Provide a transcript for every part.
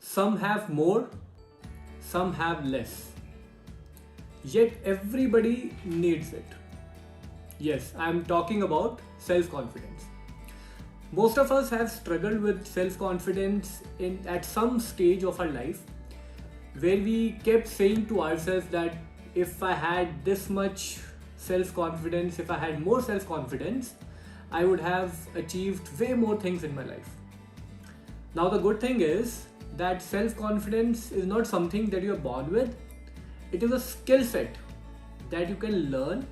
Some have more, some have less. Yet everybody needs it. Yes, I'm talking about self-confidence. Most of us have struggled with self-confidence at some stage of our life where we kept saying to ourselves that if I had this much self-confidence, if I had more self-confidence, I would have achieved way more things in my life. Now the good thing is that self-confidence is not something that you are born with. It is a skill set that you can learn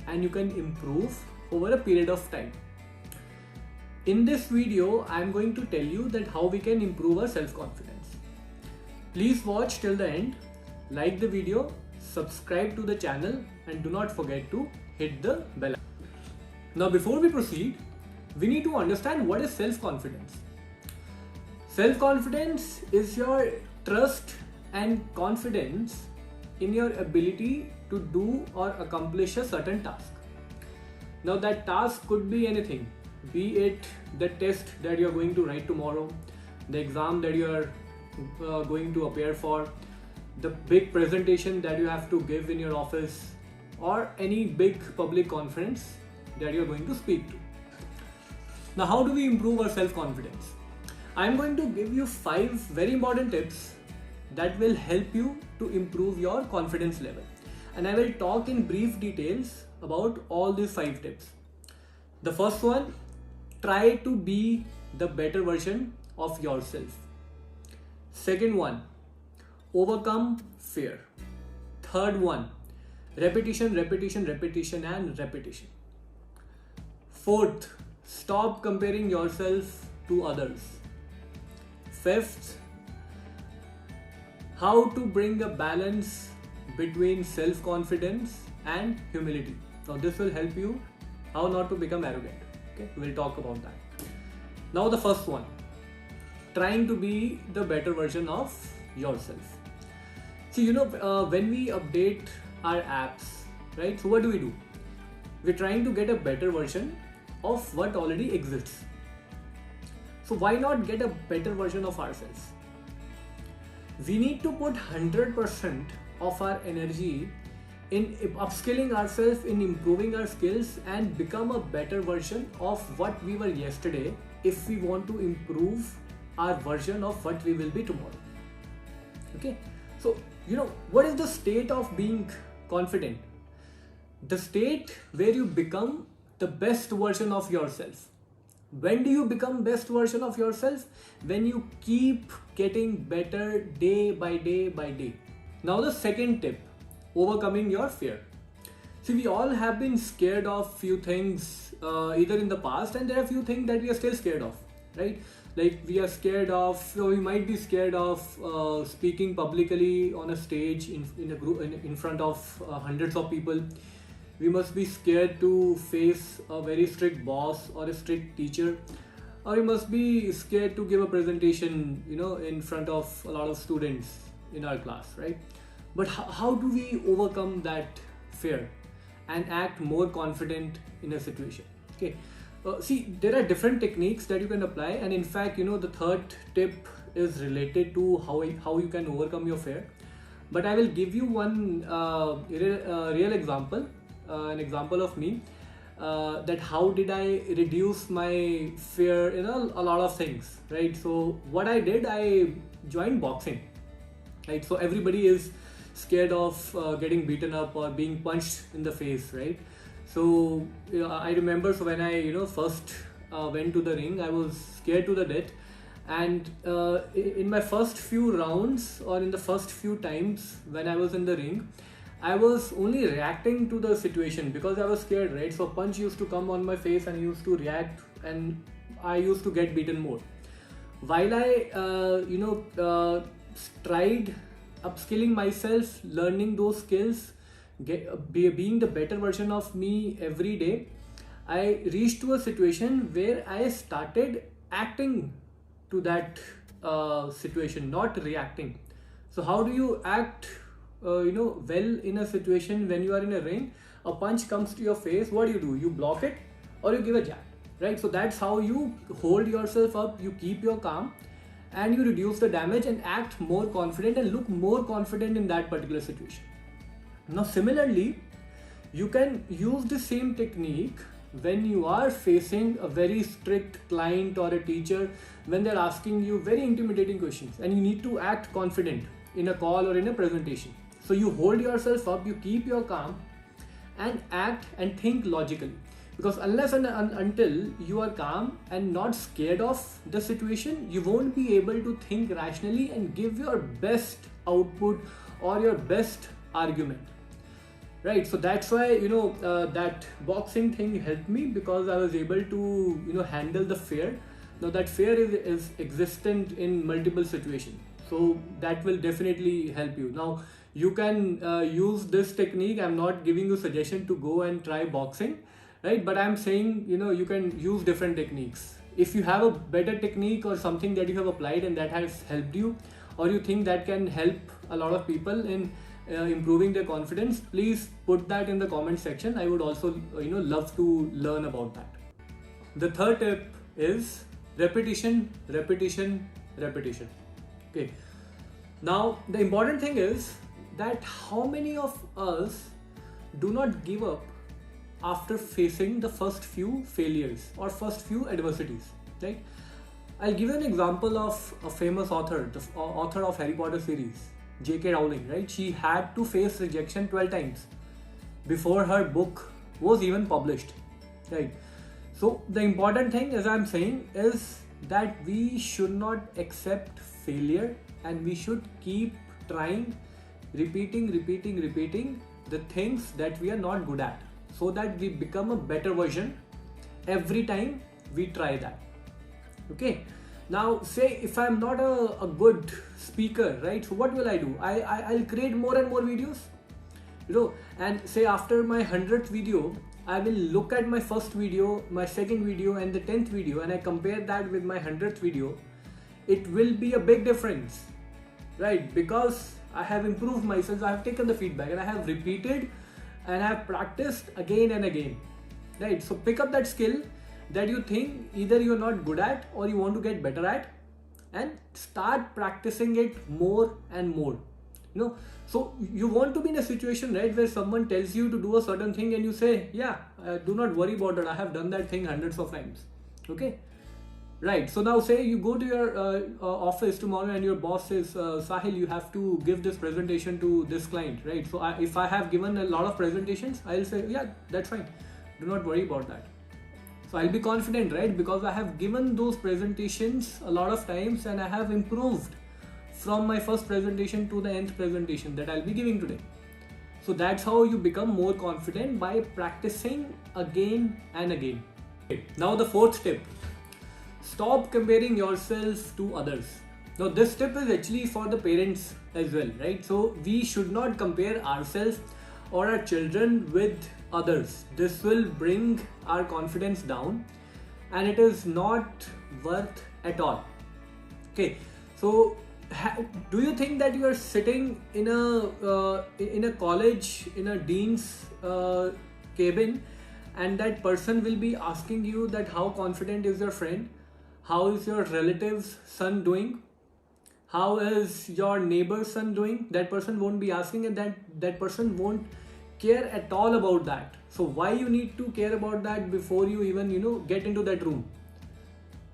and you can improve over a period of time. In this video, I am going to tell you that how we can improve our self-confidence. Please watch till the end, like the video, subscribe to the channel and do not forget to hit the bell. Now before we proceed, we need to understand what is self-confidence. Self-confidence is your trust and confidence in your ability to do or accomplish a certain task. Now that task could be anything, be it the test that you are going to write tomorrow, the exam that you are going to appear for, the big presentation that you have to give in your office, or any big public conference that you are going to speak to. Now how do we improve our self-confidence? I am going to give you 5 very important tips that will help you to improve your confidence level. And I will talk in brief details about all these 5 tips. The first one, try to be the better version of yourself. Second one, overcome fear. Third one, repetition and repetition. Fourth, stop comparing yourself to others. Fifth, how to bring a balance between self-confidence and humility. Now this will help you how not to become arrogant. Okay, we'll talk about that. Now the first one, trying to be the better version of yourself. See, when we update our apps, right? So what do? We're trying to get a better version of what already exists. So why not get a better version of ourselves? We need to put 100% of our energy in upskilling ourselves, in improving our skills and become a better version of what we were yesterday if we want to improve our version of what we will be tomorrow. Okay, so what is the state of being confident? The state where you become the best version of yourself. When do you become best version of yourself? When you keep getting better day by day by day. Now the second tip, overcoming your fear. See, we all have been scared of few things either in the past, and there are few things that we are still scared of, right? Like we are scared of, we might be scared of speaking publicly on a stage in a group in front of hundreds of people. We must be scared to face a very strict boss or a strict teacher, or we must be scared to give a presentation, in front of a lot of students in our class, right? But how do we overcome that fear and act more confident in a situation? Okay, see, there are different techniques that you can apply, and in fact, the third tip is related to how you can overcome your fear. But I will give you one real example. An example of me, that how did I reduce my fear in a lot of things, right? So what I did, I joined boxing, right? So everybody is scared of getting beaten up or being punched in the face, right? So I remember, so when I first went to the ring, I was scared to the death, and in my first few rounds or in the first few times when I was in the ring, I was only reacting to the situation because I was scared, right? So punch used to come on my face and I used to react and I used to get beaten more. While I tried upskilling myself, learning those skills, being the better version of me every day, I reached to a situation where I started acting to that situation, not reacting. So how do you act well in a situation when you are in a ring? A punch comes to your face, what do? You block it or you give a jab, right? So that's how you hold yourself up, you keep your calm and you reduce the damage and act more confident and look more confident in that particular situation. Now similarly, you can use the same technique when you are facing a very strict client or a teacher, when they're asking you very intimidating questions and you need to act confident in a call or in a presentation. So you hold yourself up, you keep your calm and act and think logically, because unless and until you are calm and not scared of the situation, you won't be able to think rationally and give your best output or your best argument. Right, so that's why that boxing thing helped me, because I was able to handle the fear. Now that fear is existent in multiple situations, so that will definitely help you. Now you can use this technique. I'm not giving you suggestion to go and try boxing, right? But I'm saying you can use different techniques. If you have a better technique or something that you have applied and that has helped you, or you think that can help a lot of people in improving their confidence, please put that in the comment section. I would also love to learn about that. The third tip is repetition. Okay, now the important thing is that how many of us do not give up after facing the first few failures or first few adversities, right? I'll give you an example of a famous author, the author of Harry Potter series, J.K. Rowling, right? She had to face rejection 12 times before her book was even published, right? So the important thing, as I'm saying, is that we should not accept failure and we should keep trying, repeating the things that we are not good at, so that we become a better version every time we try that. Okay. Now say if I'm not a good speaker, right? So what will I do? I'll create more and more videos, and say after my 100th video, I will look at my first video, my second video and the 10th video, and I compare that with my 100th video. It will be a big difference, right? Because I have improved myself, I have taken the feedback and I have repeated and I have practiced again and again, right? So pick up that skill that you think either you're not good at or you want to get better at, and start practicing it more and more. So you want to be in a situation, right, where someone tells you to do a certain thing and you say, yeah, do not worry about it, I have done that thing hundreds of times. Okay, right? So now say you go to your office tomorrow and your boss says, Sahil, you have to give this presentation to this client, right? So if I have given a lot of presentations, I'll say, yeah, that's fine, do not worry about that. So I'll be confident, right? Because I have given those presentations a lot of times and I have improved from my first presentation to the nth presentation that I'll be giving today. So that's how you become more confident, by practicing again and again. Okay. Now the fourth tip, stop comparing yourself to others. Now this tip is actually for the parents as well, right? So we should not compare ourselves or our children with others. This will bring our confidence down and it is not worth at all. Okay, so do you think that you are sitting in a college, in a dean's cabin, and that person will be asking you that how confident is your friend, how is your relative's son doing, how is your neighbor's son doing? That person won't be asking, and that person won't care at all about that. So why you need to care about that before you even get into that room?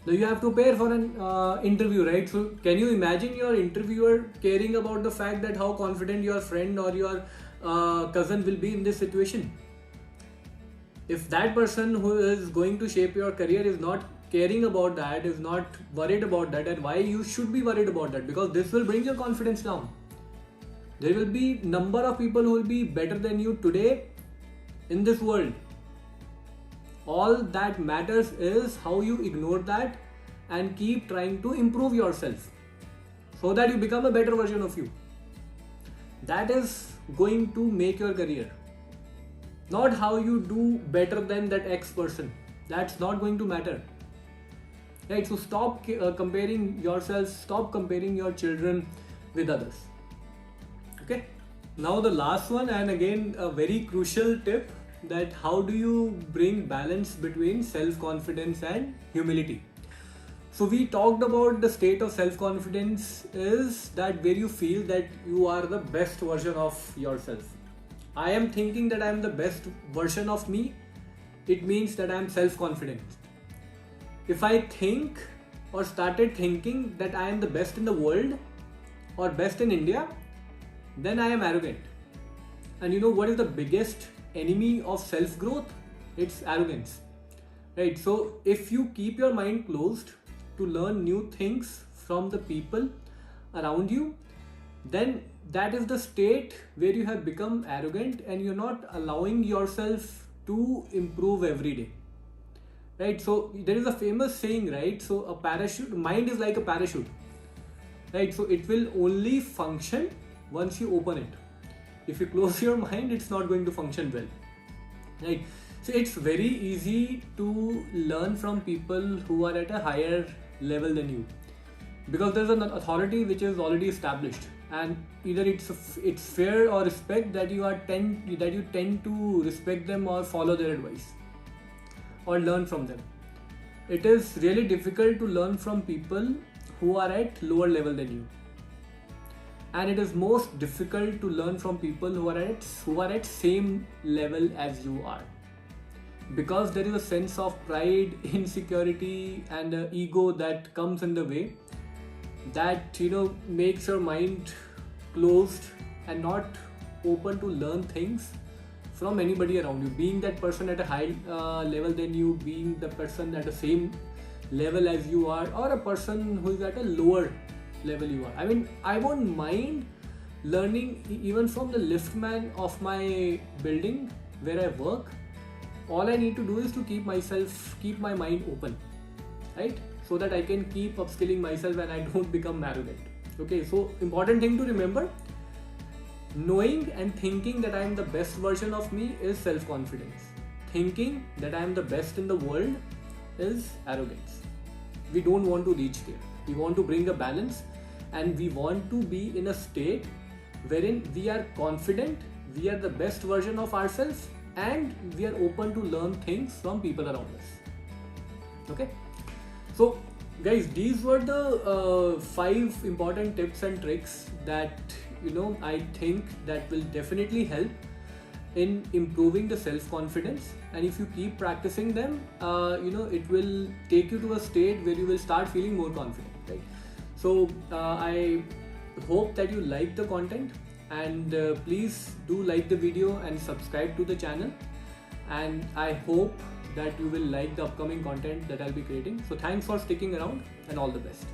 Now you have to prepare for an interview, right? So can you imagine your interviewer caring about the fact that how confident your friend or your cousin will be in this situation? If that person who is going to shape your career is not caring about that, is not worried about that, and why you should be worried about that? Because this will bring your confidence down. There will be number of people who will be better than you today in this world. All that matters is how you ignore that and keep trying to improve yourself so that you become a better version of you. That is going to make your career. Not how you do better than that X person. That's not going to matter. Right? So stop comparing yourself, stop comparing your children with others. Okay. Now the last one, and again a very crucial tip, that how do you bring balance between self-confidence and humility. So we talked about the state of self-confidence is that where you feel that you are the best version of yourself. I am thinking that I am the best version of me. It means that I am self-confident. If I think or started thinking that I am the best in the world or best in India, then I am arrogant. And you know what is the biggest enemy of self-growth? It's arrogance. Right? So if you keep your mind closed to learn new things from the people around you, then that is the state where you have become arrogant and you're not allowing yourself to improve every day. Right? So there is a famous saying, right? So a parachute, mind is like a parachute. Right? So it will only function once you open it. If you close your mind, it's not going to function well. Right? So it's very easy to learn from people who are at a higher level than you, because there's an authority which is already established, and either it's fear or respect that you tend to respect them or follow their advice or learn from them. It is really difficult to learn from people who are at lower level than you, and it is most difficult to learn from people who are at same level as you are, because there is a sense of pride, insecurity and ego that comes in the way, that makes your mind closed and not open to learn things from anybody around you. Being that person at a high level than you, being the person at the same level as you are, or a person who is at a lower level you are. I mean, I won't mind learning even from the liftman of my building where I work. All I need to do is to keep my mind open, right? So that I can keep upskilling myself and I don't become arrogant. Okay, so important thing to remember, knowing and thinking that I am the best version of me is self-confidence. Thinking that I am the best in the world is arrogance. We don't want to reach there. We want to bring a balance, and we want to be in a state wherein we are confident, we are the best version of ourselves, and we are open to learn things from people around us. Okay, so guys, these were the 5 important tips and tricks that I think that will definitely help in improving the self-confidence, and if you keep practicing them, it will take you to a state where you will start feeling more confident, right? So I hope that you like the content, and please do like the video and subscribe to the channel, and I hope that you will like the upcoming content that I'll be creating. So thanks for sticking around, and all the best.